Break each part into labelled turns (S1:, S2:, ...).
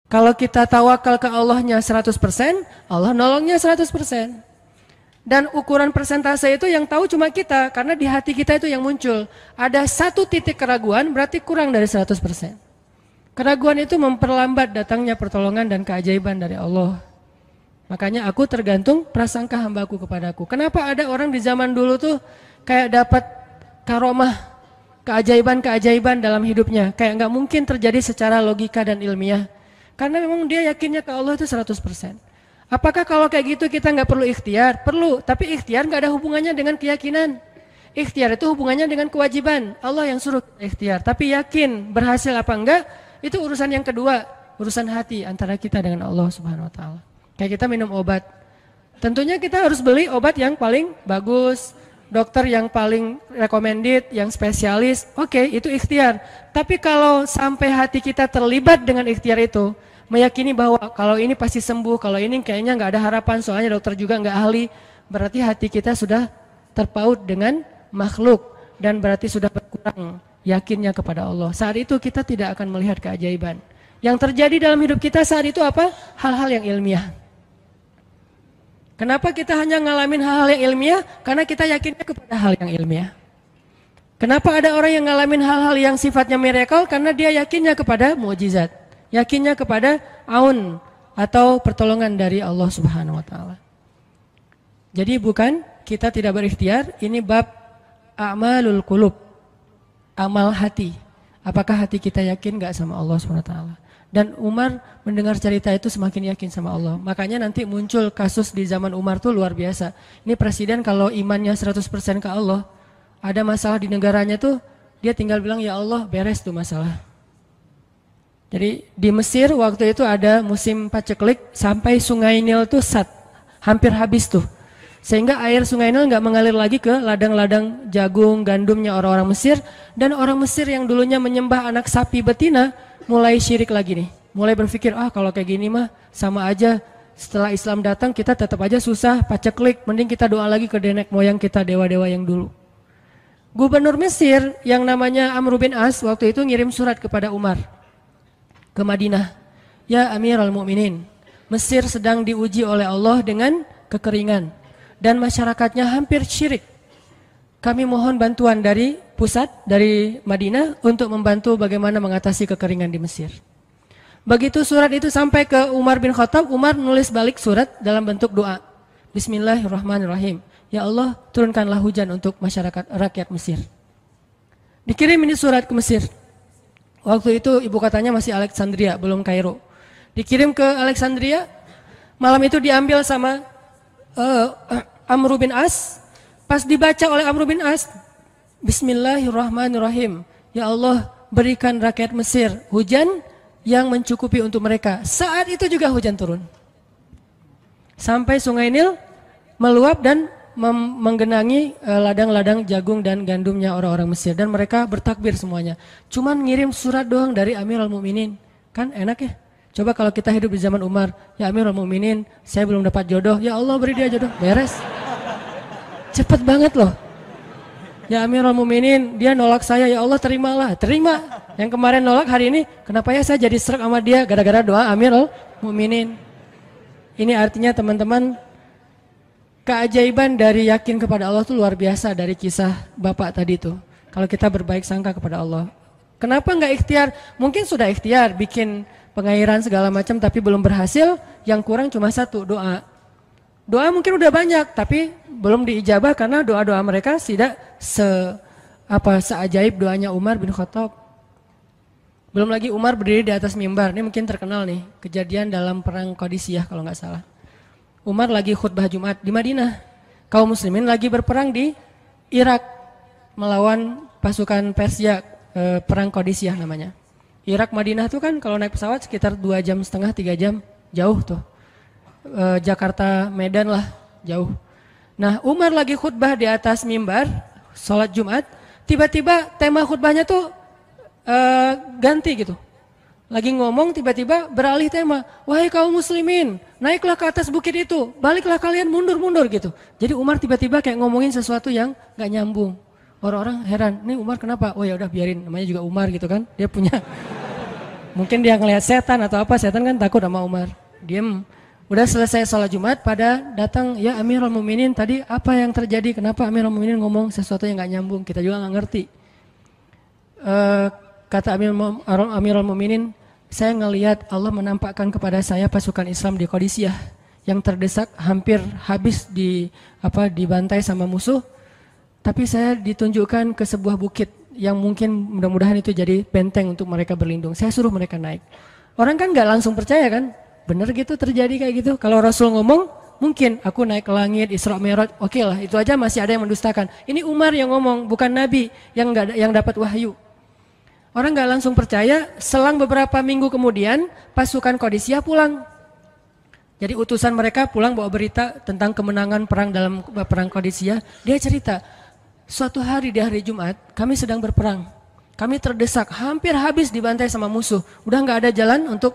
S1: Kalau kita tawakal ke Allahnya 100%, Allah nolongnya 100%. Dan ukuran persentase itu yang tahu cuma kita, karena di hati kita itu yang muncul. Ada satu titik keraguan, berarti kurang dari 100%. Keraguan itu memperlambat datangnya pertolongan dan keajaiban dari Allah. Makanya aku tergantung prasangka hambaku kepadaku. Kenapa ada orang di zaman dulu tuh kayak dapat karomah, keajaiban-keajaiban dalam hidupnya. Kayak nggak mungkin terjadi secara logika dan ilmiah. Karena memang dia yakinnya ke Allah itu 100%. Apakah kalau kayak gitu kita nggak perlu ikhtiar? Perlu, tapi ikhtiar nggak ada hubungannya dengan keyakinan. Ikhtiar itu hubungannya dengan kewajiban. Allah yang suruh ikhtiar, tapi yakin berhasil apa enggak, itu urusan yang kedua, urusan hati antara kita dengan Allah Subhanahu wa taala. Kayak kita minum obat. Tentunya kita harus beli obat yang paling bagus, dokter yang paling recommended, yang spesialis. Oke, itu ikhtiar. Tapi kalau sampai hati kita terlibat dengan ikhtiar itu, meyakini bahwa kalau ini pasti sembuh, kalau ini kayaknya nggak ada harapan, soalnya dokter juga nggak ahli, berarti hati kita sudah terpaut dengan makhluk dan berarti sudah berkurang yakinnya kepada Allah. Saat itu kita tidak akan melihat keajaiban. Yang terjadi dalam hidup kita saat itu apa? Hal-hal yang ilmiah. Kenapa kita hanya ngalamin hal-hal yang ilmiah? Karena kita yakinnya kepada hal yang ilmiah. Kenapa ada orang yang ngalamin hal-hal yang sifatnya miracle? Karena dia yakinnya kepada mukjizat. Yakinnya kepada aun atau pertolongan dari Allah Subhanahu wa taala. Jadi bukan kita tidak berikhtiar, ini bab a'malul qulub. Amal hati. Apakah hati kita yakin enggak sama Allah Subhanahu wa taala? Dan Umar mendengar cerita itu semakin yakin sama Allah. Makanya nanti muncul kasus di zaman Umar tuh luar biasa. Ini presiden kalau imannya 100% ke Allah, ada masalah di negaranya tuh dia tinggal bilang ya Allah, beres tuh masalah. Jadi di Mesir waktu itu ada musim paceklik sampai sungai Nil tuh hampir habis tuh. Sehingga air sungai Nil nggak mengalir lagi ke ladang-ladang jagung, gandumnya orang-orang Mesir. Dan orang Mesir yang dulunya menyembah anak sapi betina mulai syirik lagi nih. Mulai berpikir, kalau kayak gini mah sama aja. Setelah Islam datang kita tetap aja susah, paceklik. Mending kita doa lagi ke nenek moyang kita, dewa-dewa yang dulu. Gubernur Mesir yang namanya Amr bin As waktu itu ngirim surat kepada Umar ke Madinah. Ya Amirul Mukminin, Mesir sedang diuji oleh Allah dengan kekeringan dan masyarakatnya hampir syirik. Kami mohon bantuan dari pusat, dari Madinah untuk membantu bagaimana mengatasi kekeringan di Mesir. Begitu surat itu sampai ke Umar bin Khattab, Umar nulis balik surat dalam bentuk doa. Bismillahirrahmanirrahim. Ya Allah, turunkanlah hujan untuk masyarakat rakyat Mesir. Dikirim ini surat ke Mesir. Waktu itu ibu katanya masih Alexandria, belum Kairo. Dikirim ke Alexandria, malam itu diambil sama Amr bin As. Pas dibaca oleh Amr bin As, Bismillahirrahmanirrahim. Ya Allah, berikan rakyat Mesir hujan yang mencukupi untuk mereka. Saat itu juga hujan turun. Sampai sungai Nil meluap dan menggenangi ladang-ladang jagung dan gandumnya orang-orang Mesir. Dan mereka bertakbir semuanya. Cuman ngirim surat doang dari Amirul Mukminin. Kan enak ya? Coba kalau kita hidup di zaman Umar. Ya Amirul Mukminin, saya belum dapat jodoh. Ya Allah beri dia jodoh. Beres. Cepet banget loh. Ya Amirul Mukminin, dia nolak saya. Ya Allah terimalah. Terima. Yang kemarin nolak hari ini, kenapa ya saya jadi serak sama dia? Gara-gara doa Amirul Mukminin. Ini artinya teman-teman, keajaiban dari yakin kepada Allah itu luar biasa dari kisah Bapak tadi itu. Kalau kita berbaik sangka kepada Allah. Kenapa nggak ikhtiar? Mungkin sudah ikhtiar, bikin pengairan segala macam tapi belum berhasil. Yang kurang cuma satu, doa. Doa mungkin udah banyak tapi belum diijabah karena doa-doa mereka tidak seajaib doanya Umar bin Khattab. Belum lagi Umar berdiri di atas mimbar. Ini mungkin terkenal nih, kejadian dalam perang Qadisiyah kalau nggak salah. Umar lagi khutbah Jumat di Madinah. Kaum muslimin lagi berperang di Irak melawan pasukan Persia, perang Qadisiyah namanya. Irak Madinah itu kan kalau naik pesawat sekitar 2,5 jam, 3 jam, jauh tuh. Jakarta Medan lah, jauh. Nah, Umar lagi khutbah di atas mimbar, sholat Jumat, tiba-tiba tema khutbahnya tuh ganti gitu. Lagi ngomong tiba-tiba beralih tema. Wahai kaum muslimin, naiklah ke atas bukit itu, baliklah kalian mundur-mundur gitu. Jadi Umar tiba-tiba kayak ngomongin sesuatu yang gak nyambung. Orang-orang heran, ini Umar kenapa? Oh ya udah biarin, namanya juga Umar gitu kan. Dia punya Mungkin dia ngelihat setan atau apa, setan kan takut sama Umar. Diem. Udah selesai sholat Jumat, pada datang, ya Amirul Mukminin, tadi apa yang terjadi? Kenapa Amirul Mukminin ngomong sesuatu yang nggak nyambung? Kita juga nggak ngerti. Kata Amirul Mukminin, saya ngelihat Allah menampakkan kepada saya pasukan Islam di Qadisiyah yang terdesak, hampir habis dibantai sama musuh. Tapi saya ditunjukkan ke sebuah bukit yang mungkin mudah-mudahan itu jadi benteng untuk mereka berlindung. Saya suruh mereka naik. Orang kan nggak langsung percaya kan? Bener gitu terjadi kayak gitu. Kalau Rasul ngomong, mungkin aku naik ke langit, Isra Mi'raj, oke lah, itu aja masih ada yang mendustakan. Ini Umar yang ngomong, bukan Nabi yang dapat wahyu. Orang nggak langsung percaya. Selang beberapa minggu kemudian, pasukan Qadisiyah pulang. Jadi utusan mereka pulang bawa berita tentang kemenangan perang dalam perang Qadisiyah. Dia cerita, suatu hari di hari Jumat, kami sedang berperang. Kami terdesak, hampir habis dibantai sama musuh. Udah nggak ada jalan untuk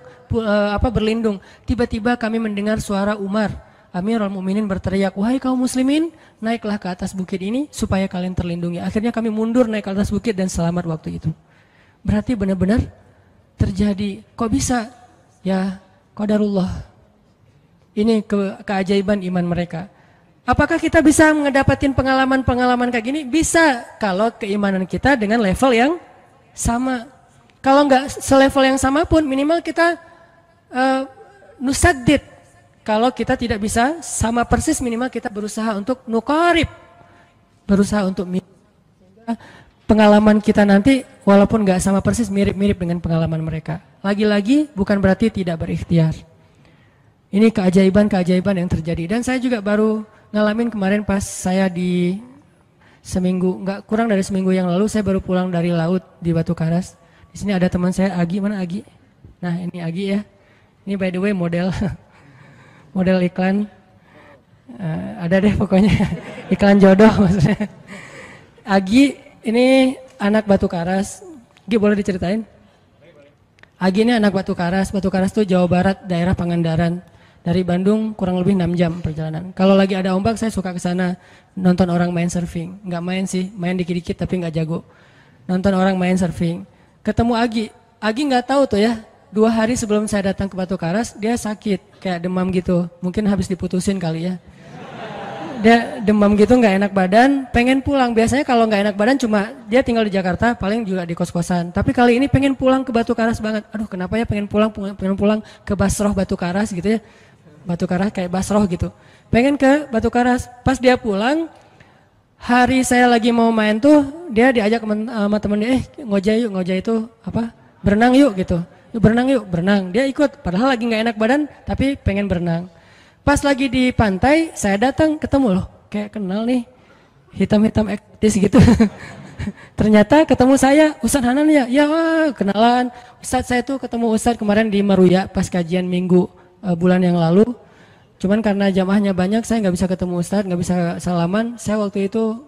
S1: berlindung. Tiba-tiba kami mendengar suara Umar. Amirul Mukminin berteriak, wahai kaum muslimin, naiklah ke atas bukit ini supaya kalian terlindungi. Akhirnya kami mundur naik ke atas bukit dan selamat waktu itu. Berarti benar-benar terjadi. Kok bisa? Ya, qadarullah. Ini keajaiban iman mereka. Apakah kita bisa mendapatkan pengalaman-pengalaman kayak gini? Bisa, kalau keimanan kita dengan level yang sama. Kalau nggak selevel yang sama pun minimal kita nusaddid. Kalau kita tidak bisa sama persis, minimal kita berusaha untuk nuqarib, berusaha untuk pengalaman kita nanti walaupun nggak sama persis, mirip-mirip dengan pengalaman mereka. Lagi-lagi bukan berarti tidak berikhtiar. Ini keajaiban-keajaiban yang terjadi. Dan saya juga baru ngalamin kemarin pas saya di seminggu, nggak kurang dari seminggu yang lalu, saya baru pulang dari laut di Batu Karas. Di sini ada teman saya, Agi. Mana Agi? Nah, ini Agi ya. Ini by the way model model iklan. Ada deh pokoknya iklan jodoh maksudnya. Agi ini anak Batu Karas. Agi boleh diceritain? Agi ini anak Batu Karas. Batu Karas tuh Jawa Barat, daerah Pangandaran. Dari Bandung kurang lebih 6 jam perjalanan. Kalau lagi ada ombak saya suka ke sana nonton orang main surfing. Nggak main sih, main dikit-dikit tapi nggak jago. Nonton orang main surfing. Ketemu Agi. Agi nggak tahu tuh ya. 2 hari sebelum saya datang ke Batu Karas dia sakit kayak demam gitu. Mungkin habis diputusin kali ya. Dia demam gitu, nggak enak badan, pengen pulang. Biasanya kalau nggak enak badan cuma dia tinggal di Jakarta, paling juga di kos-kosan. Tapi kali ini pengen pulang ke Batu Karas banget. Aduh, kenapa ya pengen pulang ke Basroh Batu Karas gitu ya. Batu Karas kayak Basroh gitu. Pengen ke Batu Karas. Pas dia pulang, hari saya lagi mau main tuh, dia diajak sama temen dia, ngojek itu apa? Berenang yuk gitu. Yuk berenang yuk, berenang. Dia ikut, padahal lagi nggak enak badan, tapi pengen berenang. Pas lagi di pantai, saya datang ketemu loh, kayak kenal nih, hitam-hitam ektis gitu. Ternyata ketemu saya, Ustadz Hanan ya, ya kenalan. Ustadz saya tuh ketemu Ustadz kemarin di Meruya pas kajian minggu bulan yang lalu. Cuman karena jamaahnya banyak, saya nggak bisa ketemu Ustadz, nggak bisa salaman. Saya waktu itu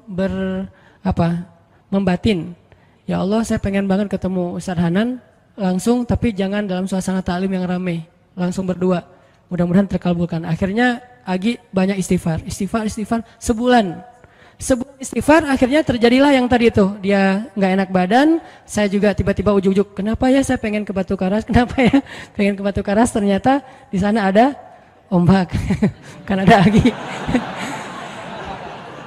S1: membatin. Ya Allah, saya pengen banget ketemu Ustadz Hanan langsung, tapi jangan dalam suasana ta'lim yang ramai, langsung berdua. Mudah-mudahan terkabulkan. Akhirnya Agi banyak istighfar sebulan istighfar, akhirnya terjadilah yang tadi itu. Dia nggak enak badan, saya juga tiba-tiba ujuk-ujuk, kenapa ya saya pengen ke Batu Karas, kenapa ya pengen ke Batu Karas, ternyata di sana ada ombak, kan ada Agi.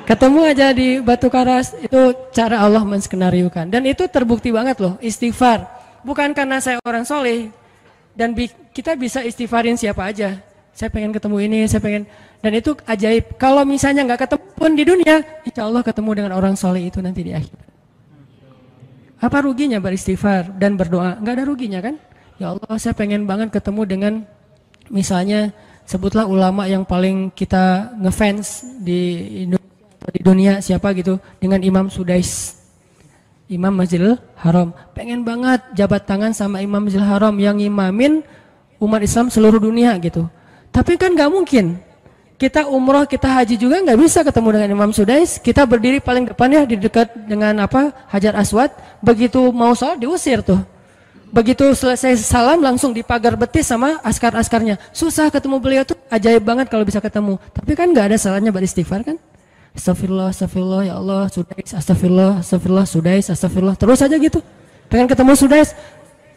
S1: Ketemu aja di Batu Karas, itu cara Allah menskenariokan. Dan itu terbukti banget loh, istighfar. Bukan karena saya orang soleh, dan kita bisa istighfarin siapa aja. Saya pengen ketemu ini, saya pengen. Dan itu ajaib. Kalau misalnya nggak ketemu pun di dunia, insya Allah ketemu dengan orang soleh itu nanti di akhir. Apa ruginya beristighfar dan berdoa? Nggak ada ruginya kan? Ya Allah, saya pengen banget ketemu dengan misalnya sebutlah ulama yang paling kita ngefans di dunia siapa gitu, dengan Imam Sudais, Imam Masjidil Haram. Pengen banget jabat tangan sama Imam Masjidil Haram yang ngimamin umat Islam seluruh dunia gitu. Tapi kan nggak mungkin. Kita umroh, kita haji juga nggak bisa ketemu dengan Imam Sudais. Kita berdiri paling depan ya di dekat dengan Hajar Aswad. Begitu mau sholat diusir tuh. Begitu selesai salam langsung dipagar betis sama askar-askarnya. Susah ketemu beliau tuh, ajaib banget kalau bisa ketemu. Tapi kan nggak ada salahnya beristighfar kan? Astagfirullah, astagfirullah, ya Allah, Sudais, astagfirullah, astagfirullah, Sudais, astagfirullah. Terus aja gitu. Pengen ketemu Sudais.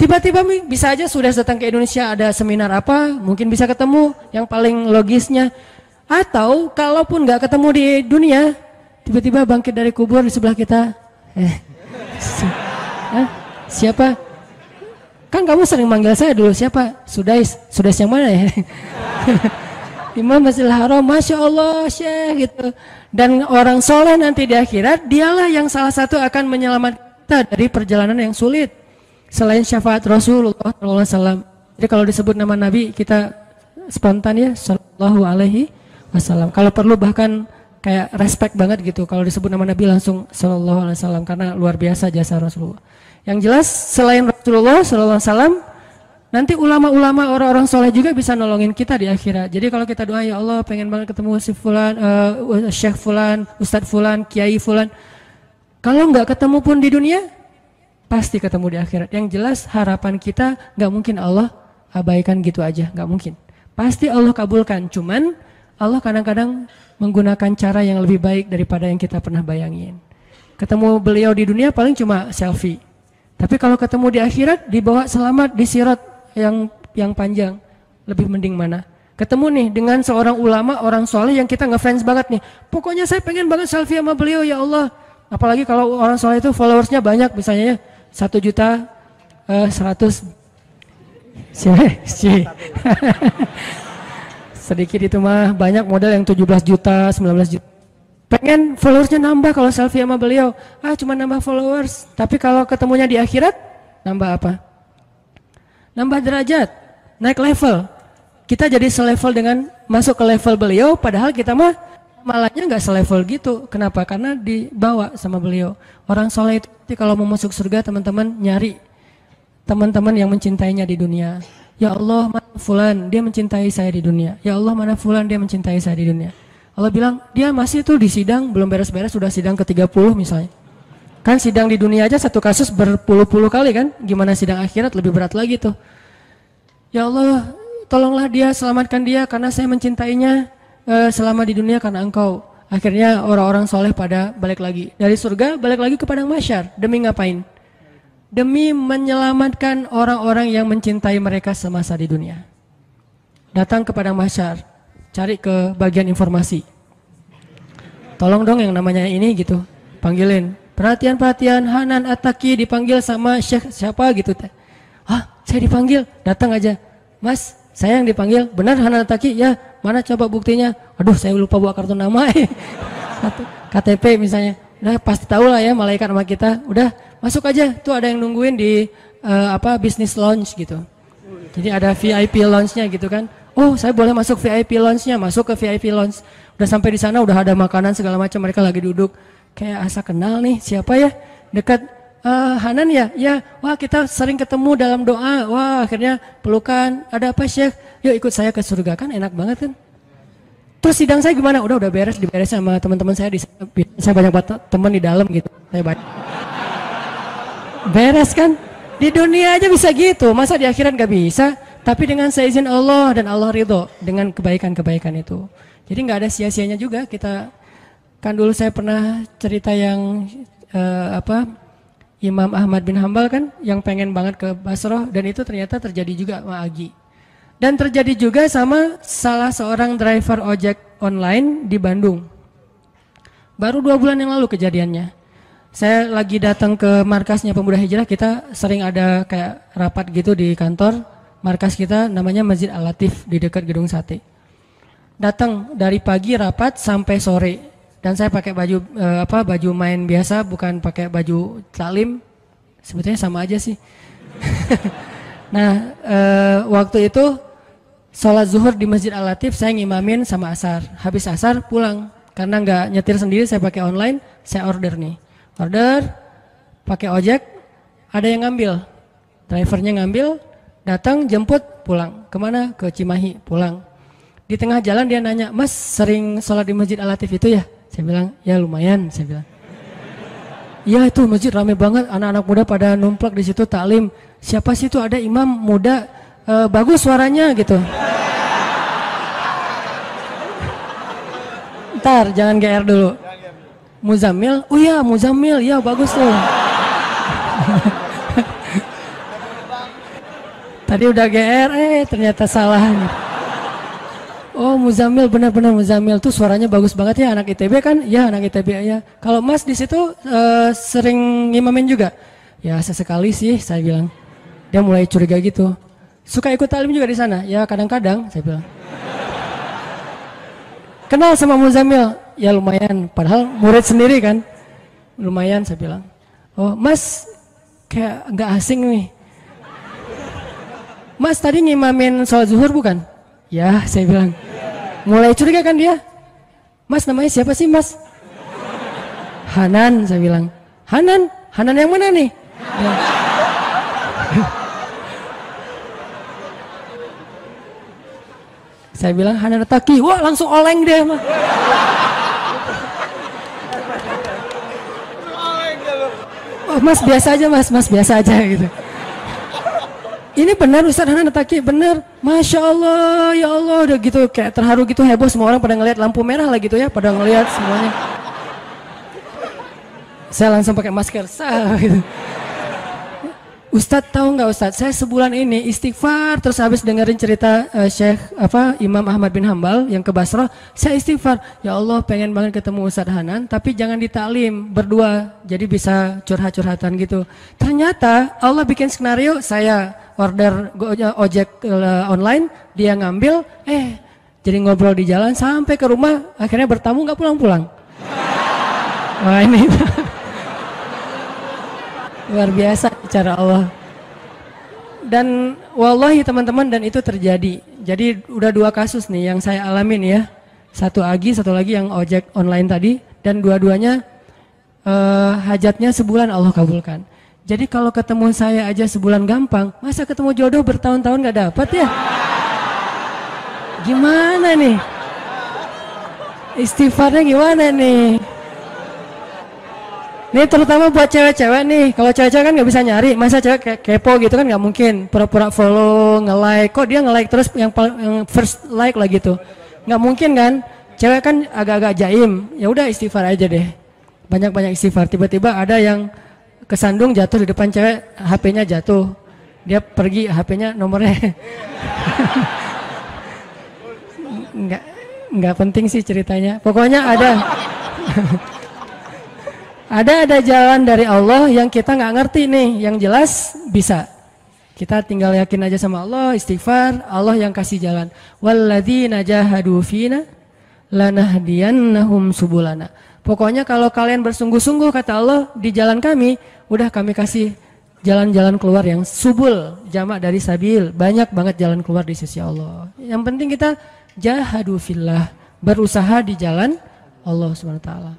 S1: Tiba-tiba bisa aja sudah datang ke Indonesia, ada seminar apa, mungkin bisa ketemu yang paling logisnya. Atau kalaupun nggak ketemu di dunia, tiba-tiba bangkit dari kubur di sebelah kita. Siapa? Kan kamu sering manggil saya dulu, siapa? Sudais yang mana ya? Imam Masjidil Haram, Masya Allah Syekh gitu. Dan orang soleh nanti di akhirat, dialah yang salah satu akan menyelamatkan kita dari perjalanan yang sulit. Selain syafaat Rasulullah SAW. Jadi kalau disebut nama Nabi, kita spontan ya, Sallallahu Alaihi Wasallam. Kalau perlu bahkan kayak respect banget gitu. Kalau disebut nama Nabi langsung Sallallahu Alaihi Wasallam, karena luar biasa jasa Rasulullah. Yang jelas selain Rasulullah SAW, nanti ulama-ulama orang-orang soleh juga bisa nolongin kita di akhirat. Jadi kalau kita doa, ya Allah pengen banget ketemu si fulan, Syekh fulan, Ustadz fulan, Kiai fulan. Kalau nggak ketemu pun di dunia, pasti ketemu di akhirat. Yang jelas harapan kita nggak mungkin Allah abaikan gitu aja, nggak mungkin. Pasti Allah kabulkan. Cuman Allah kadang-kadang menggunakan cara yang lebih baik daripada yang kita pernah bayangin. Ketemu beliau di dunia paling cuma selfie. Tapi kalau ketemu di akhirat, dibawa selamat di sirat yang panjang, lebih mending mana? Ketemu nih dengan seorang ulama, orang soleh yang kita ngefans banget nih. Pokoknya saya pengen banget selfie sama beliau, ya Allah. Apalagi kalau orang soleh itu followersnya banyak, misalnya ya 1.100.000. Sedikit itu mah, banyak model yang 17 juta, 19 juta. Pengen followersnya nambah kalau selfie sama beliau. Cuma nambah followers. Tapi kalau ketemunya di akhirat, nambah apa? Nambah derajat, naik level. Kita jadi selevel dengan masuk ke level beliau, padahal kita mah malahnya nggak selevel gitu. Kenapa? Karena dibawa sama beliau. Orang soleh itu kalau mau masuk surga, teman-teman nyari teman-teman yang mencintainya di dunia. Ya Allah, mana fulan, dia mencintai saya di dunia. Ya Allah, mana fulan, dia mencintai saya di dunia. Allah bilang, dia masih tuh di sidang, belum beres-beres, sudah sidang ke-30 misalnya. Kan sidang di dunia aja satu kasus berpuluh-puluh kali kan, gimana sidang akhirat lebih berat lagi tuh. Ya Allah, tolonglah dia, selamatkan dia, karena saya mencintainya selama di dunia karena engkau. Akhirnya orang-orang soleh pada balik lagi. Dari surga balik lagi ke padang mahsyar. Demi ngapain? Demi menyelamatkan orang-orang yang mencintai mereka semasa di dunia. Datang ke padang mahsyar, cari ke bagian informasi. Tolong dong yang namanya ini gitu, panggilin. Perhatian, Hanan At-Taqi dipanggil sama Syekh siapa gitu. Saya dipanggil, datang aja. Mas, saya yang dipanggil, benar Hanan At-Taqi? Ya, mana coba buktinya? Aduh, saya lupa bawa kartu nama. KTP misalnya. Udah pasti tahu lah ya malaikat sama kita. Udah, masuk aja. Tuh ada yang nungguin di business lounge gitu. Jadi ada VIP lounge-nya gitu kan. Oh, saya boleh masuk VIP lounge-nya, masuk ke VIP lounge. Udah sampai di sana, udah ada makanan segala macam, mereka lagi duduk. Kayak asa kenal nih, siapa ya? Dekat Hanan ya? Ya, wah kita sering ketemu dalam doa. Wah, akhirnya pelukan. Ada apa Syekh? Yuk ikut saya ke surga, kan enak banget kan? Terus sidang saya gimana? Udah beres, diberes sama teman-teman saya di sana. Saya banyak teman di dalam gitu. Saya banyak. Beres kan? Di dunia aja bisa gitu, masa di akhirat gak bisa? Tapi dengan seizin Allah dan Allah ridho dengan kebaikan-kebaikan itu. Jadi nggak ada sia-sianya juga. Kita kan dulu saya pernah cerita yang Imam Ahmad bin Hambal kan yang pengen banget ke Basrah, dan itu ternyata terjadi juga sama Agi. Dan terjadi juga sama salah seorang driver ojek online di Bandung. Baru 2 bulan yang lalu kejadiannya. Saya lagi datang ke markasnya Pemuda Hijrah, kita sering ada kayak rapat gitu di kantor. Markas kita namanya Masjid Al-Latif di dekat Gedung Sate. Datang dari pagi rapat sampai sore, dan saya pakai baju baju main biasa, bukan pakai baju taklim. Sebetulnya sama aja sih. Nah, waktu itu sholat zuhur di Masjid Al-Latif, saya ngimamin sama asar. Habis asar pulang, karena nggak nyetir sendiri, saya pakai online, saya order nih. Order, pakai ojek, ada yang ngambil, drivernya ngambil, datang jemput pulang. Kemana? Ke Cimahi, pulang. Di tengah jalan dia nanya, Mas sering sholat di Masjid Al-Latif itu ya? Saya bilang, ya lumayan, saya bilang. Iya itu masjid rame banget, anak-anak muda pada numplak di situ taklim. Siapa sih itu, ada imam muda, bagus suaranya gitu. Ntar jangan GR dulu. Muzammil, oh iya Muzammil, ya bagus tuh. Tadi udah GR, ternyata salah. Oh Muzamil, benar-benar Muzamil tuh suaranya bagus banget ya, anak ITB kan? Ya anak ITB ya. Kalau Mas di situ sering ngimamin juga? Ya sesekali sih saya bilang. Dia mulai curiga gitu. Suka ikut talim juga di sana? Ya kadang-kadang saya bilang. Kenal sama Muzamil? Ya lumayan, padahal murid sendiri kan. Lumayan saya bilang. Oh Mas kayak nggak asing nih. Mas tadi ngimamin sholat zuhur bukan? Ya, saya bilang. Mulai curiga kan dia. Mas namanya siapa sih mas? Hanan, saya bilang. Hanan? Hanan yang mana nih? Ya. Saya bilang Hanan Taki. Wah langsung oleng dia mah. Oh, mas biasa aja mas biasa aja gitu. Ini benar Ustaz Hanan Taki, benar. Masya Allah, ya Allah, udah gitu kayak terharu gitu, heboh, semua orang pada ngelihat lampu merah lah gitu ya, pada ngelihat semuanya. Saya langsung pakai masker, gitu. Ustadz tahu nggak Ustadz, saya sebulan ini istighfar terus habis dengerin cerita Imam Ahmad bin Hambal yang ke Basrah, saya istighfar, ya Allah pengen banget ketemu Ustadz Hanan, tapi jangan ditaklim berdua, jadi bisa curhat-curhatan gitu. Ternyata Allah bikin skenario, saya order ojek online, dia ngambil, jadi ngobrol di jalan sampai ke rumah, akhirnya bertamu nggak pulang-pulang. Wah ini luar biasa cara Allah. Dan wallahi teman-teman, dan itu terjadi. Jadi udah 2 kasus nih yang saya alamin ya. Satu Agi, satu lagi yang ojek online tadi, dan dua-duanya hajatnya sebulan Allah kabulkan. Jadi kalau ketemu saya aja sebulan gampang, masa ketemu jodoh bertahun-tahun gak dapat ya? Gimana nih? Istighfarnya gimana nih? Nih terutama buat cewek-cewek nih, kalau cewek-cewek kan gak bisa nyari, masa cewek kepo gitu kan gak mungkin, pura-pura follow, nge-like, kok dia nge-like terus yang first like lah gitu, gak mungkin kan? Cewek kan agak-agak jaim, ya udah istighfar aja deh, banyak-banyak istighfar. Tiba-tiba ada yang kesandung jatuh di depan cewek, HP-nya jatuh, dia pergi, HP-nya nomornya nggak penting sih ceritanya, pokoknya ada ada jalan dari Allah yang kita nggak ngerti nih, yang jelas bisa. Kita tinggal yakin aja sama Allah, istighfar, Allah yang kasih jalan. Walladzina jahadu fina lanahdiyannahum subulana. Pokoknya kalau kalian bersungguh-sungguh kata Allah di jalan kami, udah kami kasih jalan-jalan keluar yang subul, jamak dari sabil, banyak banget jalan keluar di sisi Allah. Yang penting kita jahadu fillah, berusaha di jalan Allah Subhanahu wa taala.